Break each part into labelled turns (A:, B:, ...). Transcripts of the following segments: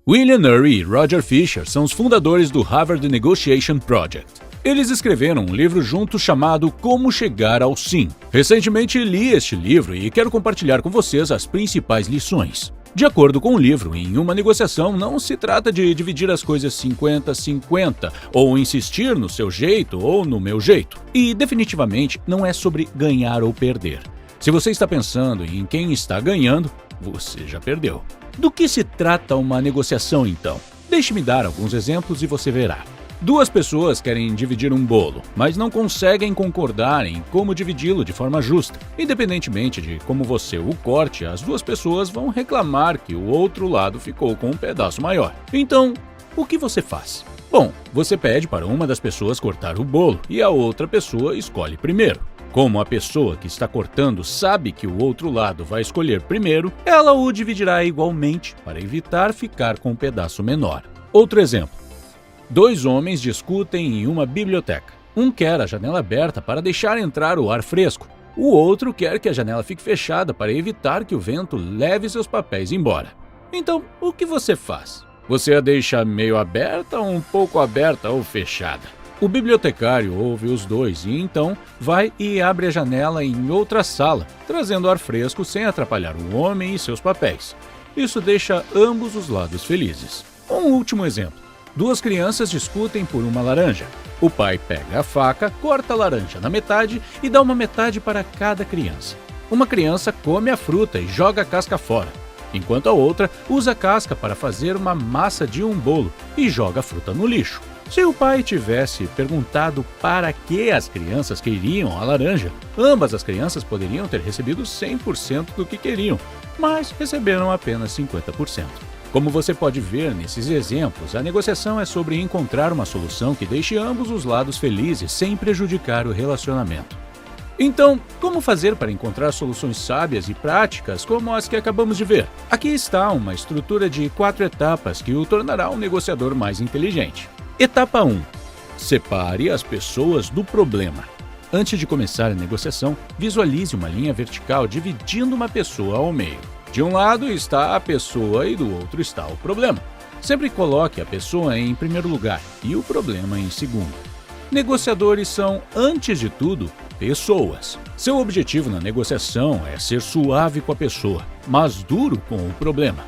A: William Ury e Roger Fisher são os fundadores do Harvard Negotiation Project. Eles escreveram um livro juntos chamado Como Chegar ao Sim. Recentemente li este livro e quero compartilhar com vocês as principais lições. De acordo com o livro, em uma negociação não se trata de dividir as coisas 50-50 ou insistir no seu jeito ou no meu jeito. E definitivamente não é sobre ganhar ou perder. Se você está pensando em quem está ganhando, você já perdeu. Do que se trata uma negociação, então? Deixe-me dar alguns exemplos e você verá. Duas pessoas querem dividir um bolo, mas não conseguem concordar em como dividi-lo de forma justa. Independentemente de como você o corte, as duas pessoas vão reclamar que o outro lado ficou com um pedaço maior. Então, o que você faz? Bom, você pede para uma das pessoas cortar o bolo e a outra pessoa escolhe primeiro. Como a pessoa que está cortando sabe que o outro lado vai escolher primeiro, ela o dividirá igualmente para evitar ficar com um pedaço menor. Outro exemplo. Dois homens discutem em uma biblioteca. Um quer a janela aberta para deixar entrar o ar fresco. O outro quer que a janela fique fechada para evitar que o vento leve seus papéis embora. Então, o que você faz? Você a deixa meio aberta, um pouco aberta ou fechada? O bibliotecário ouve os dois e então vai e abre a janela em outra sala, trazendo ar fresco sem atrapalhar o homem e seus papéis. Isso deixa ambos os lados felizes. Um último exemplo. Duas crianças discutem por uma laranja. O pai pega a faca, corta a laranja na metade e dá uma metade para cada criança. Uma criança come a fruta e joga a casca fora, enquanto a outra usa a casca para fazer uma massa de um bolo e joga a fruta no lixo. Se o pai tivesse perguntado para que as crianças queriam a laranja, ambas as crianças poderiam ter recebido 100% do que queriam, mas receberam apenas 50%. Como você pode ver nesses exemplos, a negociação é sobre encontrar uma solução que deixe ambos os lados felizes sem prejudicar o relacionamento. Então, como fazer para encontrar soluções sábias e práticas como as que acabamos de ver? Aqui está uma estrutura de 4 etapas que o tornará um negociador mais inteligente. Etapa 1. Separe as pessoas do problema. Antes de começar a negociação, visualize uma linha vertical dividindo uma pessoa ao meio. De um lado está a pessoa e do outro está o problema. Sempre coloque a pessoa em primeiro lugar e o problema em segundo. Negociadores são, antes de tudo, pessoas. Seu objetivo na negociação é ser suave com a pessoa, mas duro com o problema.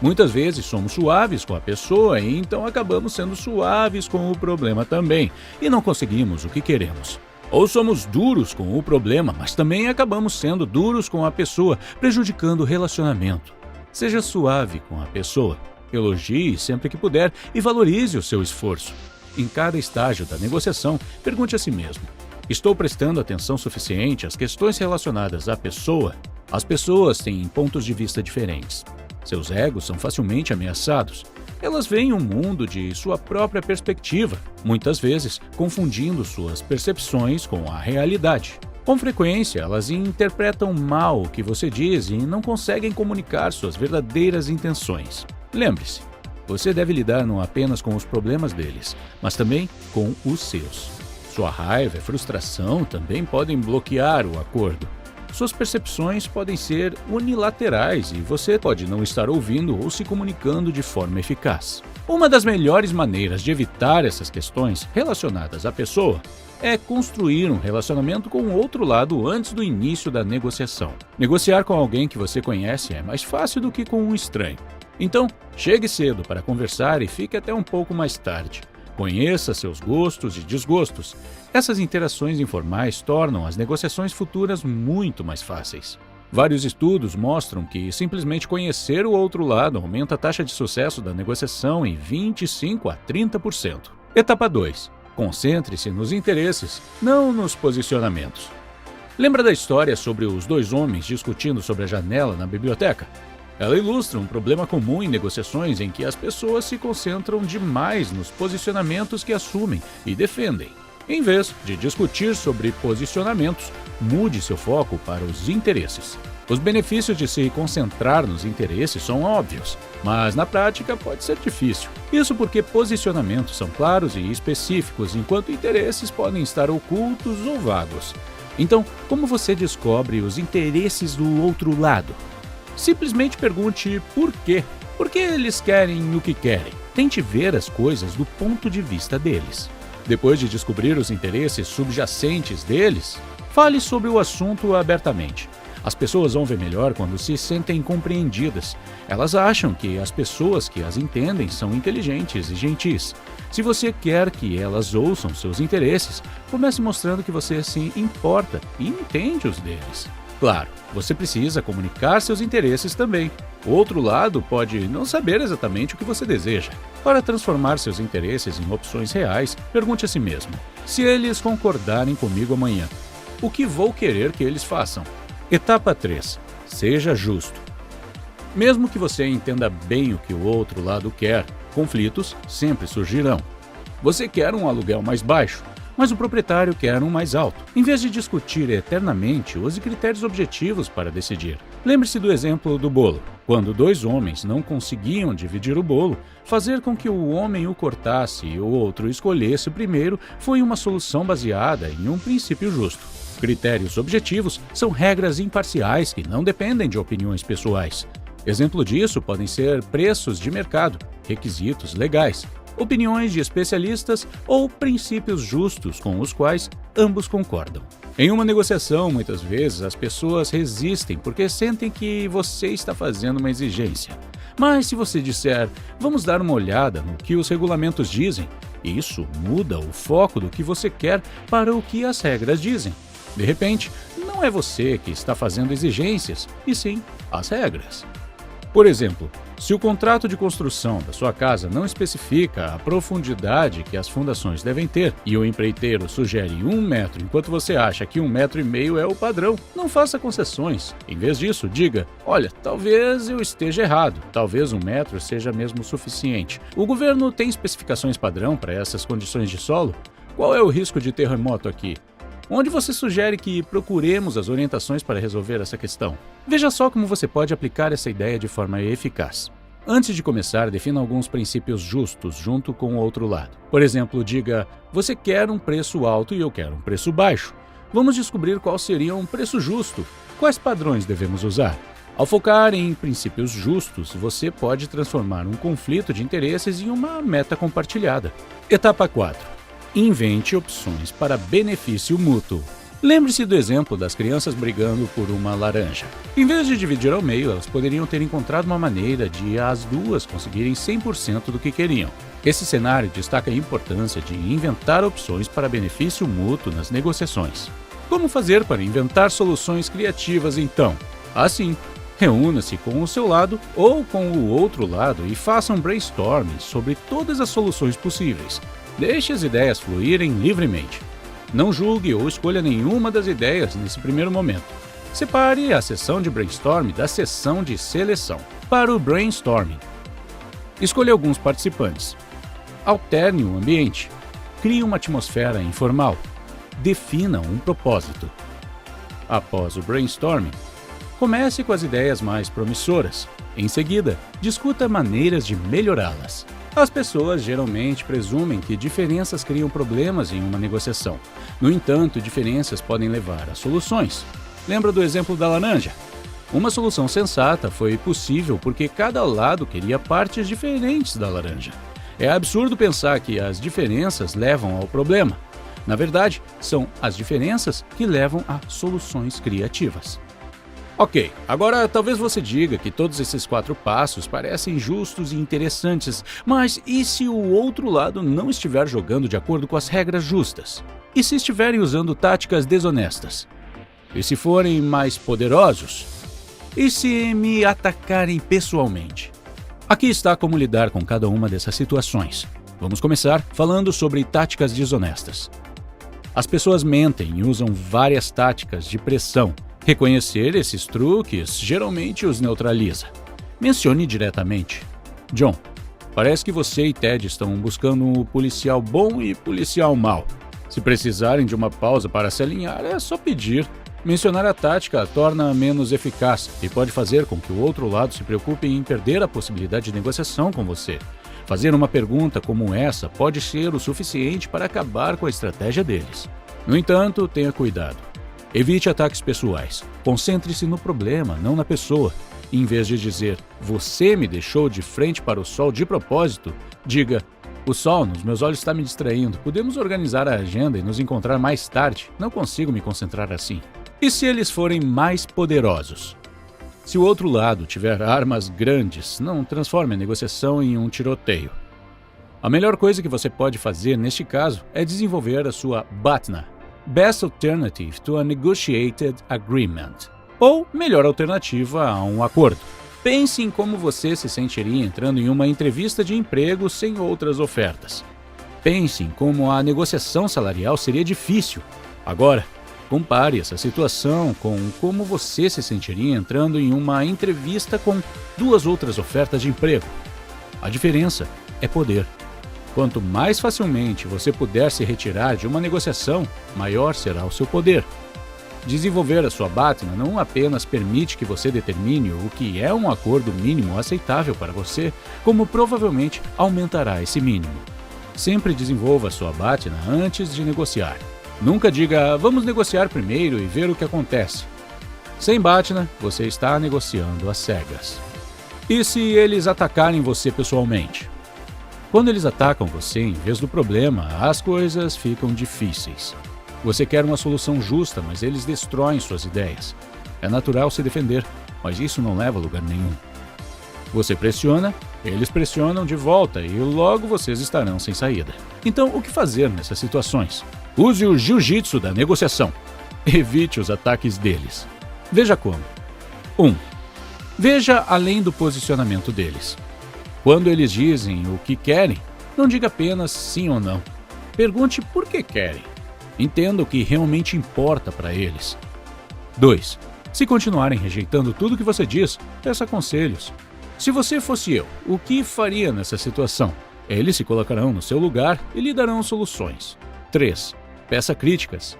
A: Muitas vezes somos suaves com a pessoa e então acabamos sendo suaves com o problema também e não conseguimos o que queremos. Ou somos duros com o problema, mas também acabamos sendo duros com a pessoa, prejudicando o relacionamento. Seja suave com a pessoa, elogie sempre que puder e valorize o seu esforço. Em cada estágio da negociação, pergunte a si mesmo: estou prestando atenção suficiente às questões relacionadas à pessoa? As pessoas têm pontos de vista diferentes. Seus egos são facilmente ameaçados. Elas veem o mundo de sua própria perspectiva, muitas vezes confundindo suas percepções com a realidade. Com frequência, elas interpretam mal o que você diz e não conseguem comunicar suas verdadeiras intenções. Lembre-se, você deve lidar não apenas com os problemas deles, mas também com os seus. Sua raiva e frustração também podem bloquear o acordo. Suas percepções podem ser unilaterais e você pode não estar ouvindo ou se comunicando de forma eficaz. Uma das melhores maneiras de evitar essas questões relacionadas à pessoa é construir um relacionamento com o outro lado antes do início da negociação. Negociar com alguém que você conhece é mais fácil do que com um estranho. Então, chegue cedo para conversar e fique até um pouco mais tarde. Conheça seus gostos e desgostos. Essas interações informais tornam as negociações futuras muito mais fáceis. Vários estudos mostram que simplesmente conhecer o outro lado aumenta a taxa de sucesso da negociação em 25 a 30%. Etapa 2. Concentre-se nos interesses, não nos posicionamentos. Lembra da história sobre os dois homens discutindo sobre a janela na biblioteca? Ela ilustra um problema comum em negociações em que as pessoas se concentram demais nos posicionamentos que assumem e defendem. Em vez de discutir sobre posicionamentos, mude seu foco para os interesses. Os benefícios de se concentrar nos interesses são óbvios, mas na prática pode ser difícil. Isso porque posicionamentos são claros e específicos, enquanto interesses podem estar ocultos ou vagos. Então, como você descobre os interesses do outro lado? Simplesmente pergunte por quê. Por que eles querem o que querem? Tente ver as coisas do ponto de vista deles. Depois de descobrir os interesses subjacentes deles, fale sobre o assunto abertamente. As pessoas vão ver melhor quando se sentem compreendidas. Elas acham que as pessoas que as entendem são inteligentes e gentis. Se você quer que elas ouçam seus interesses, comece mostrando que você se importa e entende os deles. Claro, você precisa comunicar seus interesses também. O outro lado pode não saber exatamente o que você deseja. Para transformar seus interesses em opções reais, pergunte a si mesmo: se eles concordarem comigo amanhã, o que vou querer que eles façam? Etapa 3. Seja justo. Mesmo que você entenda bem o que o outro lado quer, conflitos sempre surgirão. Você quer um aluguel mais baixo, mas o proprietário quer um mais alto. Em vez de discutir eternamente, use critérios objetivos para decidir. Lembre-se do exemplo do bolo. Quando dois homens não conseguiam dividir o bolo, fazer com que o homem o cortasse e o outro escolhesse o primeiro foi uma solução baseada em um princípio justo. Critérios objetivos são regras imparciais que não dependem de opiniões pessoais. Exemplo disso podem ser preços de mercado, requisitos legais, opiniões de especialistas ou princípios justos com os quais ambos concordam. Em uma negociação, muitas vezes as pessoas resistem porque sentem que você está fazendo uma exigência. Mas se você disser, vamos dar uma olhada no que os regulamentos dizem, isso muda o foco do que você quer para o que as regras dizem. De repente, não é você que está fazendo exigências, e sim as regras. Por exemplo, se o contrato de construção da sua casa não especifica a profundidade que as fundações devem ter e o empreiteiro sugere 1 metro enquanto você acha que 1,5 metros é o padrão, não faça concessões. Em vez disso, diga, olha, talvez eu esteja errado, talvez 1 metro seja mesmo suficiente. O governo tem especificações padrão para essas condições de solo? Qual é o risco de terremoto aqui? Onde você sugere que procuremos as orientações para resolver essa questão? Veja só como você pode aplicar essa ideia de forma eficaz. Antes de começar, defina alguns princípios justos junto com o outro lado. Por exemplo, diga, você quer um preço alto e eu quero um preço baixo. Vamos descobrir qual seria um preço justo. Quais padrões devemos usar? Ao focar em princípios justos, você pode transformar um conflito de interesses em uma meta compartilhada. Etapa 4. Invente opções para benefício mútuo. Lembre-se do exemplo das crianças brigando por uma laranja. Em vez de dividir ao meio, elas poderiam ter encontrado uma maneira de as duas conseguirem 100% do que queriam. Esse cenário destaca a importância de inventar opções para benefício mútuo nas negociações. Como fazer para inventar soluções criativas então? Assim, reúna-se com o seu lado ou com o outro lado e faça um brainstorming sobre todas as soluções possíveis. Deixe as ideias fluírem livremente. Não julgue ou escolha nenhuma das ideias nesse primeiro momento. Separe a sessão de brainstorm da sessão de seleção. Para o brainstorming, escolha alguns participantes. Alterne o ambiente. Crie uma atmosfera informal. Defina um propósito. Após o brainstorming, comece com as ideias mais promissoras. Em seguida, discuta maneiras de melhorá-las. As pessoas geralmente presumem que diferenças criam problemas em uma negociação. No entanto, diferenças podem levar a soluções. Lembra do exemplo da laranja? Uma solução sensata foi possível porque cada lado queria partes diferentes da laranja. É absurdo pensar que as diferenças levam ao problema. Na verdade, são as diferenças que levam a soluções criativas. Ok, agora talvez você diga que todos esses 4 passos parecem justos e interessantes, mas e se o outro lado não estiver jogando de acordo com as regras justas? E se estiverem usando táticas desonestas? E se forem mais poderosos? E se me atacarem pessoalmente? Aqui está como lidar com cada uma dessas situações. Vamos começar falando sobre táticas desonestas. As pessoas mentem e usam várias táticas de pressão. Reconhecer esses truques geralmente os neutraliza. Mencione diretamente. John, parece que você e Ted estão buscando um policial bom e policial mau. Se precisarem de uma pausa para se alinhar, é só pedir. Mencionar a tática a torna menos eficaz e pode fazer com que o outro lado se preocupe em perder a possibilidade de negociação com você. Fazer uma pergunta como essa pode ser o suficiente para acabar com a estratégia deles. No entanto, tenha cuidado. Evite ataques pessoais. Concentre-se no problema, não na pessoa. Em vez de dizer, você me deixou de frente para o sol de propósito, diga, o sol nos meus olhos está me distraindo. Podemos organizar a agenda e nos encontrar mais tarde. Não consigo me concentrar assim. E se eles forem mais poderosos? Se o outro lado tiver armas grandes, não transforme a negociação em um tiroteio. A melhor coisa que você pode fazer neste caso é desenvolver a sua BATNA, Best Alternative to a Negotiated Agreement, ou melhor alternativa a um acordo. Pense em como você se sentiria entrando em uma entrevista de emprego sem outras ofertas. Pense em como a negociação salarial seria difícil. Agora, compare essa situação com como você se sentiria entrando em uma entrevista com 2 outras ofertas de emprego. A diferença é poder. Quanto mais facilmente você puder se retirar de uma negociação, maior será o seu poder. Desenvolver a sua BATNA não apenas permite que você determine o que é um acordo mínimo aceitável para você, como provavelmente aumentará esse mínimo. Sempre desenvolva a sua BATNA antes de negociar. Nunca diga, vamos negociar primeiro e ver o que acontece. Sem BATNA, você está negociando às cegas. E se eles atacarem você pessoalmente? Quando eles atacam você em vez do problema, as coisas ficam difíceis. Você quer uma solução justa, mas eles destroem suas ideias. É natural se defender, mas isso não leva a lugar nenhum. Você pressiona, eles pressionam de volta e logo vocês estarão sem saída. Então, o que fazer nessas situações? Use o jiu-jitsu da negociação. Evite os ataques deles. Veja como. 1. Veja além do posicionamento deles. Quando eles dizem o que querem, não diga apenas sim ou não. Pergunte por que querem. Entenda o que realmente importa para eles. 2. Se continuarem rejeitando tudo que você diz, peça conselhos. Se você fosse eu, o que faria nessa situação? Eles se colocarão no seu lugar e lhe darão soluções. 3. Peça críticas.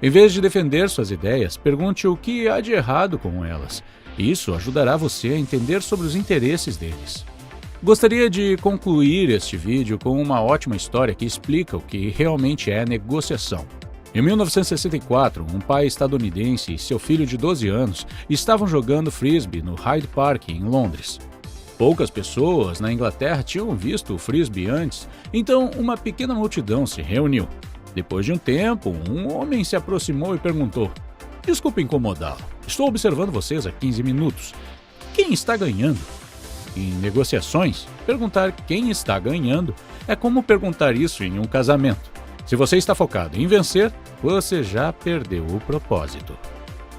A: Em vez de defender suas ideias, pergunte o que há de errado com elas. Isso ajudará você a entender sobre os interesses deles. Gostaria de concluir este vídeo com uma ótima história que explica o que realmente é negociação. Em 1964, um pai estadunidense e seu filho de 12 anos estavam jogando frisbee no Hyde Park, em Londres. Poucas pessoas na Inglaterra tinham visto o frisbee antes, então uma pequena multidão se reuniu. Depois de um tempo, um homem se aproximou e perguntou: "Desculpe incomodá-lo, estou observando vocês há 15 minutos. Quem está ganhando?" Em negociações, perguntar quem está ganhando é como perguntar isso em um casamento. Se você está focado em vencer, você já perdeu o propósito.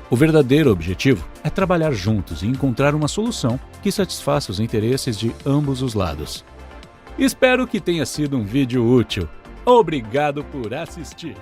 A: O verdadeiro objetivo é trabalhar juntos e encontrar uma solução que satisfaça os interesses de ambos os lados. Espero que tenha sido um vídeo útil. Obrigado por assistir!